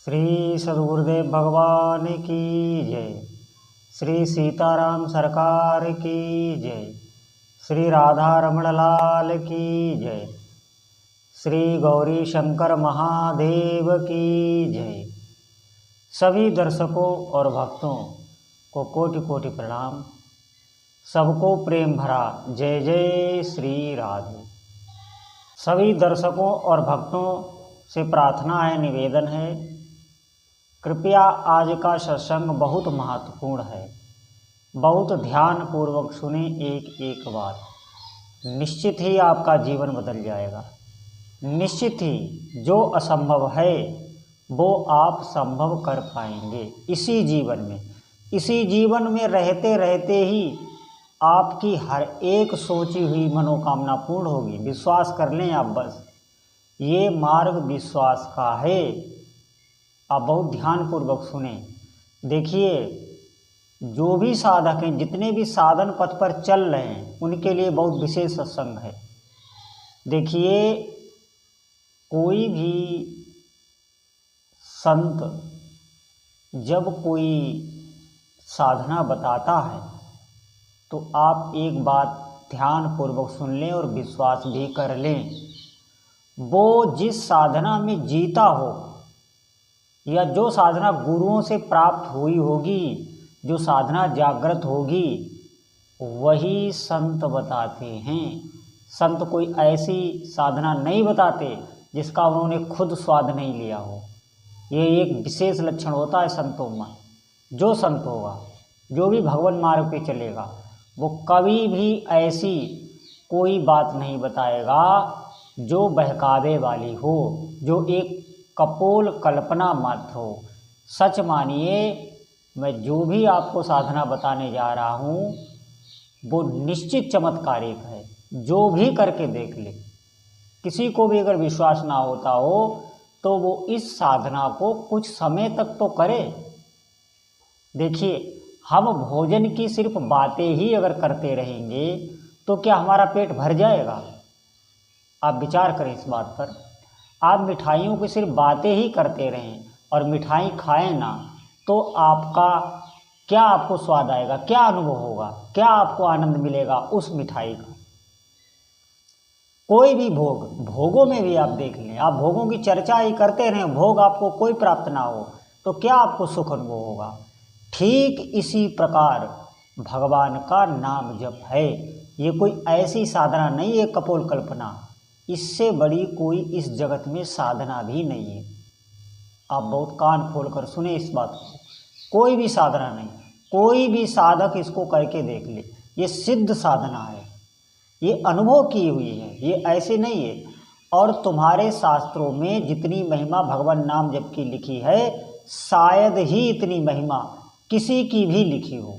श्री सद्गुरुदेव भगवान की जय। श्री सीताराम सरकार की जय। श्री राधा रमण लाल की जय। श्री गौरी शंकर महादेव की जय। सभी दर्शकों और भक्तों को कोटि कोटि प्रणाम। सबको प्रेम भरा जय जय श्री राधे। सभी दर्शकों और भक्तों से प्रार्थना है, निवेदन है, कृपया आज का सत्संग बहुत महत्वपूर्ण है। बहुत ध्यान पूर्वक सुने एक एक बात। निश्चित ही आपका जीवन बदल जाएगा। निश्चित ही जो असंभव है वो आप संभव कर पाएंगे इसी जीवन में। इसी जीवन में रहते रहते ही आपकी हर एक सोची हुई मनोकामना पूर्ण होगी। विश्वास कर लें आप, बस ये मार्ग विश्वास का है। आप बहुत ध्यानपूर्वक सुने। देखिए, जो भी साधक हैं, जितने भी साधन पथ पर चल रहे हैं, उनके लिए बहुत विशेष सत्संग है। देखिए, कोई भी संत जब कोई साधना बताता है तो आप एक बात ध्यानपूर्वक सुन लें और विश्वास भी कर लें। वो जिस साधना में जीता हो या जो साधना गुरुओं से प्राप्त हुई होगी, जो साधना जागृत होगी, वही संत बताते हैं। संत कोई ऐसी साधना नहीं बताते जिसका उन्होंने खुद स्वाद नहीं लिया हो। ये एक विशेष लक्षण होता है संतों में। जो संत होगा, जो भी भगवान मार्ग पे चलेगा, वो कभी भी ऐसी कोई बात नहीं बताएगा जो बहकावे वाली हो, जो एक कपोल कल्पना मात्र हो। सच मानिए, मैं जो भी आपको साधना बताने जा रहा हूँ वो निश्चित चमत्कारिक है। जो भी करके देख ले। किसी को भी अगर विश्वास ना होता हो तो वो इस साधना को कुछ समय तक तो करे। देखिए, हम भोजन की सिर्फ बातें ही अगर करते रहेंगे तो क्या हमारा पेट भर जाएगा? आप विचार करें इस बात पर। आप मिठाइयों की सिर्फ बातें ही करते रहें और मिठाई खाएं ना, तो आपका क्या, आपको स्वाद आएगा? क्या अनुभव होगा? क्या आपको आनंद मिलेगा उस मिठाई का? कोई भी भोगों में भी आप देख लें, आप भोगों की चर्चा ही करते रहें, भोग आपको कोई प्राप्त ना हो तो क्या आपको सुख अनुभव होगा? ठीक इसी प्रकार भगवान का नाम जप है। ये कोई ऐसी साधना नहीं है कपोल कल्पना। इससे बड़ी कोई इस जगत में साधना भी नहीं है। आप बहुत कान खोलकर सुने इस बात को। कोई भी साधना नहीं, कोई भी साधक इसको करके देख ले। ये सिद्ध साधना है, ये अनुभव की हुई है, ये ऐसे नहीं है। और तुम्हारे शास्त्रों में जितनी महिमा भगवान नाम जप की लिखी है, शायद ही इतनी महिमा किसी की भी लिखी हो।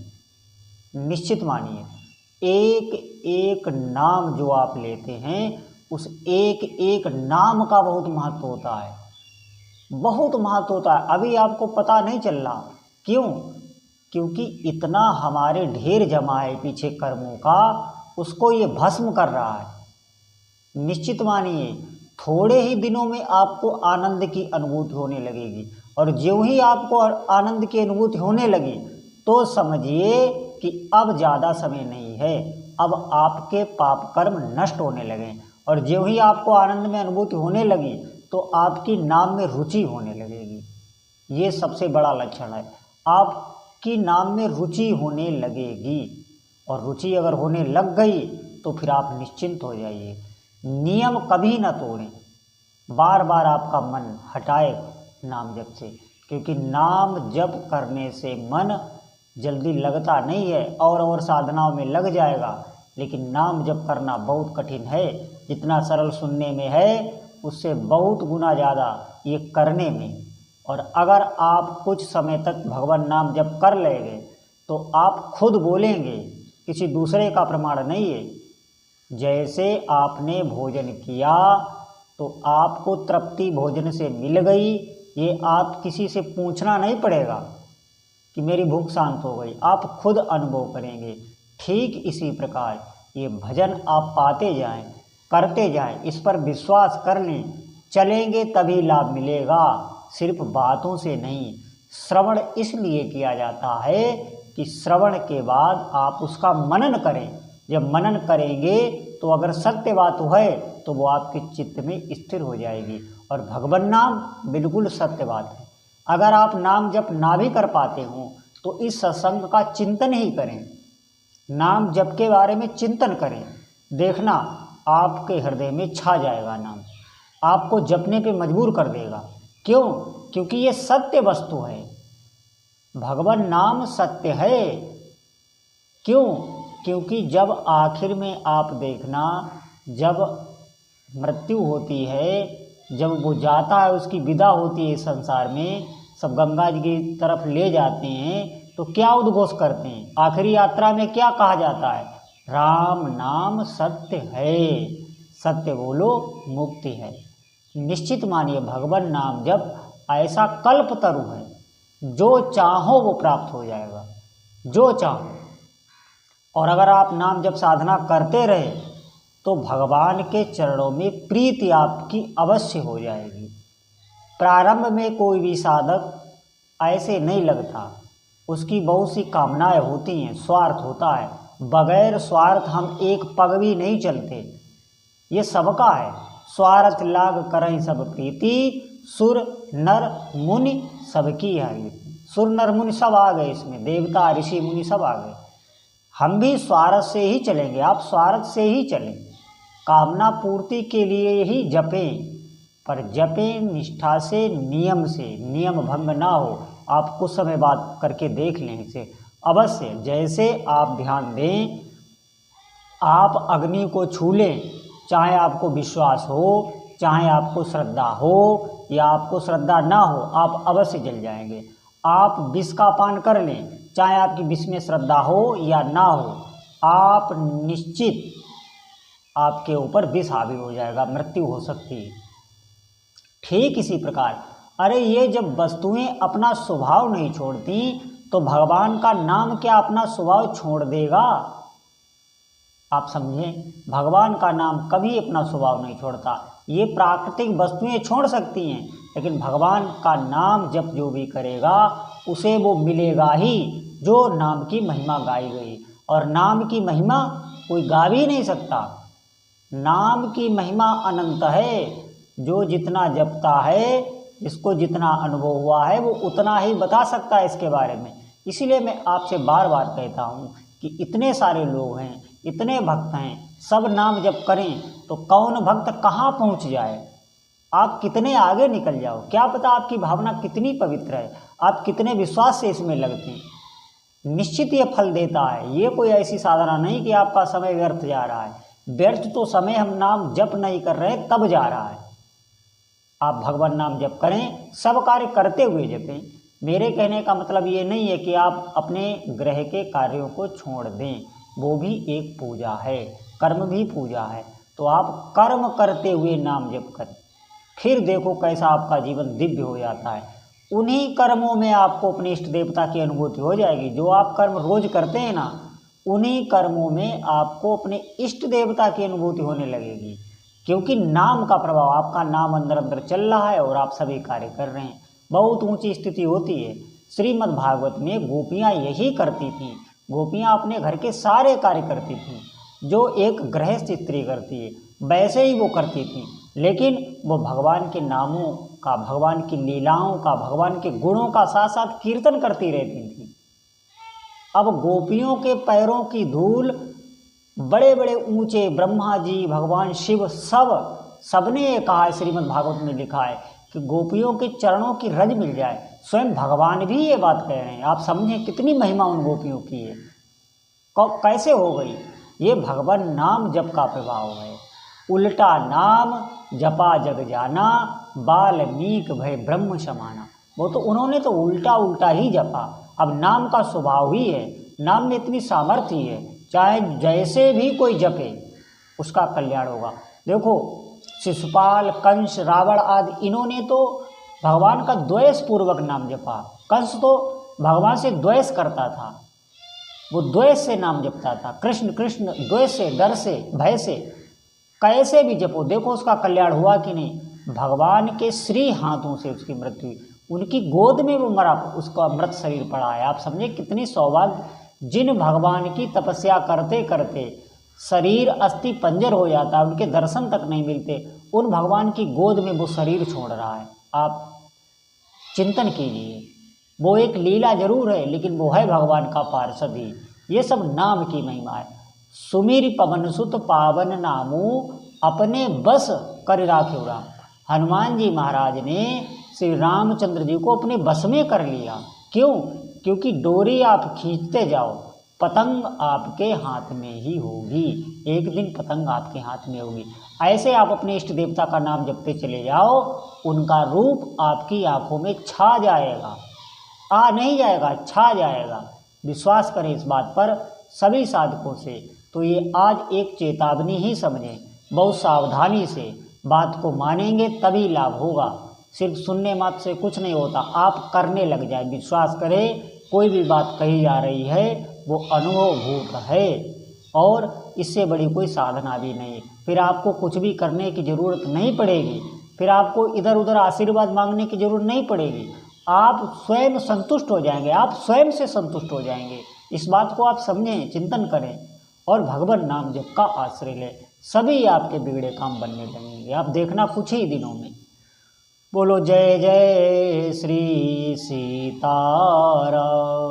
निश्चित मानिए, एक एक नाम जो आप लेते हैं, उस एक एक नाम का बहुत महत्व होता है, बहुत महत्व होता है। अभी आपको पता नहीं चल रहा। क्यों? क्योंकि इतना हमारे ढेर जमा है पीछे कर्मों का, उसको ये भस्म कर रहा है। निश्चित मानिए, थोड़े ही दिनों में आपको आनंद की अनुभूति होने लगेगी। और ज्यों ही आपको आनंद की अनुभूति होने लगी तो समझिए कि अब ज़्यादा समय नहीं है, अब आपके पाप कर्म नष्ट होने लगे। और ज्यों ही आपको आनंद में अनुभूति होने लगी तो आपकी नाम में रुचि होने लगेगी। ये सबसे बड़ा लक्षण है। आपकी नाम में रुचि होने लगेगी, और रुचि अगर होने लग गई तो फिर आप निश्चिंत हो जाइए। नियम कभी ना तोड़ें। बार बार आपका मन हटाए नाम जप से, क्योंकि नाम जप करने से मन जल्दी लगता नहीं है, और साधनाओं में लग जाएगा। लेकिन नाम जप करना बहुत कठिन है। जितना सरल सुनने में है, उससे बहुत गुना ज़्यादा ये करने में। और अगर आप कुछ समय तक भगवान नाम जप कर लेंगे तो आप खुद बोलेंगे, किसी दूसरे का प्रमाण नहीं है। जैसे आपने भोजन किया तो आपको तृप्ति भोजन से मिल गई, ये आप किसी से पूछना नहीं पड़ेगा कि मेरी भूख शांत हो गई, आप खुद अनुभव करेंगे। ठीक इसी प्रकार ये भजन आप पाते जाएं, करते जाएं, इस पर विश्वास कर लें, चलेंगे तभी लाभ मिलेगा। सिर्फ बातों से नहीं, श्रवण इसलिए किया जाता है कि श्रवण के बाद आप उसका मनन करें। जब मनन करेंगे तो अगर सत्य बात है तो वो आपके चित्त में स्थिर हो जाएगी। और भगवान नाम बिल्कुल सत्य बात है। अगर आप नाम जप ना भी कर पाते हो तो इस सत्संग का चिंतन ही करें, नाम जप के बारे में चिंतन करें, देखना आपके हृदय में छा जाएगा नाम, आपको जपने पे मजबूर कर देगा। क्यों? क्योंकि ये सत्य वस्तु है, भगवान नाम सत्य है। क्यों? क्योंकि जब आखिर में आप देखना, जब मृत्यु होती है, जब वो जाता है, उसकी विदा होती है संसार में, सब गंगा जी की तरफ ले जाते हैं, तो क्या उद्घोष करते हैं? आखिरी यात्रा में क्या कहा जाता है? राम नाम सत्य है, सत्य बोलो मुक्ति है। निश्चित मानिए भगवान नाम जब ऐसा कल्प तरु है, जो चाहो वो प्राप्त हो जाएगा, जो चाहो। और अगर आप नाम जब साधना करते रहे तो भगवान के चरणों में प्रीति आपकी अवश्य हो जाएगी। प्रारंभ में कोई भी साधक ऐसे नहीं लगता, उसकी बहुत सी कामनाएं होती हैं, स्वार्थ होता है। बगैर स्वार्थ हम एक पग भी नहीं चलते, ये सबका है। स्वार्थ लाग करहीं सब प्रीति, सुर नर मुनि सबकी है। सुर नर मुनि सब आ गए इसमें, देवता ऋषि मुनि सब आ गए। हम भी स्वार्थ से ही चलेंगे, आप स्वार्थ से ही चलें, कामना पूर्ति के लिए ही जपें, पर जपें निष्ठा से, नियम से, नियम भंग ना हो। आप कुछ समय बाद करके देख लें इसे अवश्य। जैसे आप ध्यान दें, आप अग्नि को छू लें, चाहे आपको विश्वास हो, चाहे आपको श्रद्धा हो या आपको श्रद्धा ना हो, आप अवश्य जल जाएंगे। आप विष का पान कर लें, चाहे आपकी विष में श्रद्धा हो या ना हो, आप निश्चित आपके ऊपर विष हावी हो जाएगा, मृत्यु हो सकती है। ठीक इसी प्रकार अरे ये जब वस्तुएं अपना स्वभाव नहीं छोड़ती तो भगवान का नाम क्या अपना स्वभाव छोड़ देगा? आप समझें, भगवान का नाम कभी अपना स्वभाव नहीं छोड़ता। ये प्राकृतिक वस्तुएं छोड़ सकती हैं, लेकिन भगवान का नाम जब जो भी करेगा उसे वो मिलेगा ही जो नाम की महिमा गाई गई। और नाम की महिमा कोई गा भी नहीं सकता। नाम की महिमा अनंत है, जो जितना जपता है, जिसको जितना अनुभव हुआ है, वो उतना ही बता सकता है इसके बारे में। इसीलिए मैं आपसे बार बार कहता हूँ कि इतने सारे लोग हैं, इतने भक्त हैं, सब नाम जप करें तो कौन भक्त कहाँ पहुँच जाए, आप कितने आगे निकल जाओ। क्या पता आपकी भावना कितनी पवित्र है, आप कितने विश्वास से इसमें लगते हैं। निश्चित ये फल देता है। ये कोई ऐसी साधना नहीं कि आपका समय व्यर्थ जा रहा है। व्यर्थ तो समय हम नाम जप नहीं कर रहे तब जा रहा है। आप भगवान नाम जप करें, सब कार्य करते हुए जपें। मेरे कहने का मतलब ये नहीं है कि आप अपने ग्रह के कार्यों को छोड़ दें, वो भी एक पूजा है, कर्म भी पूजा है। तो आप कर्म करते हुए नाम जप करें, फिर देखो कैसा आपका जीवन दिव्य हो जाता है। उन्हीं कर्मों में आपको अपने इष्ट देवता की अनुभूति हो जाएगी। जो आप कर्म रोज करते हैं ना, उन्हीं कर्मों में आपको अपने इष्ट देवता की अनुभूति होने लगेगी, क्योंकि नाम का प्रभाव, आपका नाम अंदर अंदर चल रहा है और आप सभी कार्य कर रहे हैं। बहुत ऊंची स्थिति होती है। श्रीमद् भागवत में गोपियाँ यही करती थीं। गोपियाँ अपने घर के सारे कार्य करती थीं, जो एक गृहस्थ स्त्री करती है वैसे ही वो करती थीं, लेकिन वो भगवान के नामों का, भगवान की लीलाओं का, भगवान के गुणों का साथ साथ कीर्तन करती रहती थीं। अब गोपियों के पैरों की धूल बड़े बड़े ऊंचे ब्रह्मा जी, भगवान शिव, सबने ये कहा है, श्रीमद् भागवत में लिखा है कि गोपियों के चरणों की रज मिल जाए। स्वयं भगवान भी ये बात कह रहे हैं। आप समझें कितनी महिमा उन गोपियों की है, कैसे हो गई। ये भगवान नाम जप का प्रभाव है। उल्टा नाम जपा जग जाना, बाल्मीक भय ब्रह्म समाना। वो तो उन्होंने तो उल्टा उल्टा ही जपा। अब नाम का स्वभाव ही है, नाम में इतनी सामर्थ्य है, चाहे जैसे भी कोई जपे उसका कल्याण होगा। देखो शिशुपाल, कंस, रावण आदि, इन्होंने तो भगवान का द्वेष पूर्वक नाम जपा। कंस तो भगवान से द्वेष करता था, वो द्वेष से नाम जपता था। कृष्ण कृष्ण द्वेष से, डर से, भय से। कैसे भी जपो, देखो उसका कल्याण हुआ कि नहीं। भगवान के श्री हाथों से उसकी मृत्यु हुई। उनकी गोद में वो मरा, उसका मृत शरीर पड़ा है। आप समझे कितनी सौभाग्य, जिन भगवान की तपस्या करते करते शरीर अस्थि पंजर हो जाता, उनके दर्शन तक नहीं मिलते, उन भगवान की गोद में वो शरीर छोड़ रहा है। आप चिंतन कीजिए, वो एक लीला जरूर है, लेकिन वो है भगवान का पार्षद ही। ये सब नाम की महिमा है। सुमिर पवन सुत पावन नामू, अपने बस कर राख्यो राम। हनुमान जी महाराज ने श्री रामचंद्र जी को अपने बस में कर लिया। क्यों? क्योंकि डोरी आप खींचते जाओ, पतंग आपके हाथ में ही होगी, एक दिन पतंग आपके हाथ में होगी। ऐसे आप अपने इष्ट देवता का नाम जपते चले जाओ, उनका रूप आपकी आंखों में छा जाएगा, आ नहीं जाएगा, छा जाएगा। विश्वास करें इस बात पर सभी साधकों से। तो ये आज एक चेतावनी ही समझें, बहुत सावधानी से बात को मानेंगे तभी लाभ होगा। सिर्फ सुनने मात्र से कुछ नहीं होता, आप करने लग जाए। विश्वास करें, कोई भी बात कही जा रही है वो अनुभवभूत है और इससे बड़ी कोई साधना भी नहीं। फिर आपको कुछ भी करने की ज़रूरत नहीं पड़ेगी, फिर आपको इधर उधर आशीर्वाद मांगने की ज़रूरत नहीं पड़ेगी। आप स्वयं संतुष्ट हो जाएंगे, आप स्वयं से संतुष्ट हो जाएंगे। इस बात को आप समझें, चिंतन करें और भगवान नाम जप का आश्रय लें, सभी आपके बिगड़े काम बनने लगेंगे। आप देखना कुछ ही दिनों में। बोलो जय जय श्री सीताराम।